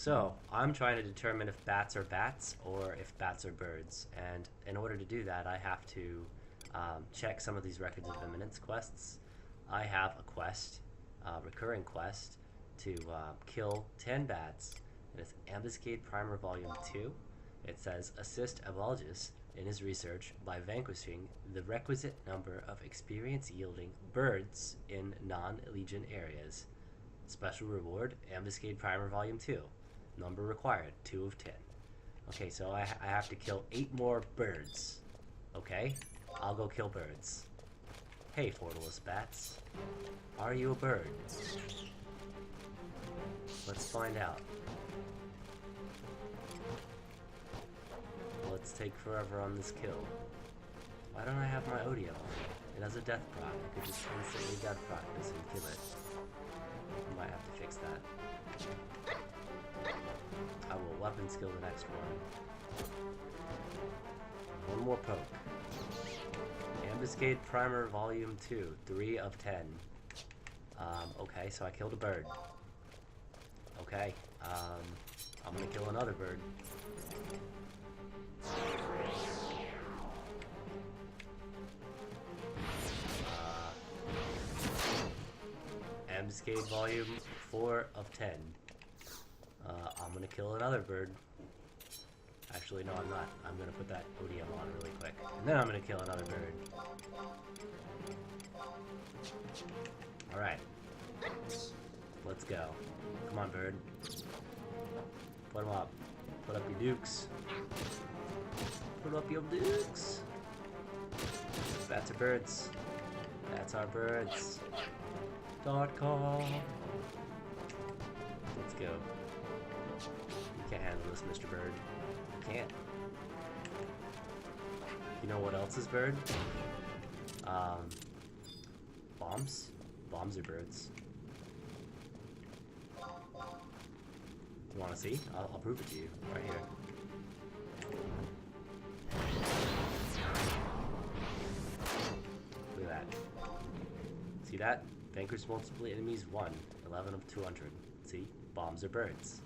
So, I'm trying to determine if bats are bats or if bats are birds, and in order to do that, I have to check some of these records of eminence quests. I have a quest, recurring quest, to kill 10 bats, and it's Ambuscade Primer Volume 2. It says, assist Abologist in his research by vanquishing the requisite number of experience-yielding birds in non-legion areas. Special reward, Ambuscade Primer Volume 2. Number required, 2 of 10. Okay, so I have to kill 8 more birds. Okay, I'll go kill birds. Hey, Pwnsalot bats. Are you a bird? Let's find out. Let's take forever on this kill. Why don't I have my Odio on? It has a death proc. I could just instantly death proc this and kill it. I might have to fix that. I will weapon skill the next one. One more poke. Ambuscade Primer Volume 2, 3 of 10. Okay, so I killed a bird. Okay, I'm gonna kill another bird. Ambuscade Volume 4 of 10. I'm gonna kill another bird. Actually, no, I'm not. I'm gonna put that ODM on really quick. And then I'm gonna kill another bird. Alright. Let's go. Come on, bird. Put them up. Put up your dukes. Put up your dukes. Bats are birds. Bats are birds. .com. Let's go. You can't handle this, Mr. Bird. You can't. You know what else is bird? Bombs. Bombs are birds. You wanna see? I'll prove it to you. Right here. Look at that. See that? Vanquish multiple enemies 1. 11 of 200. See? Bombs are birds.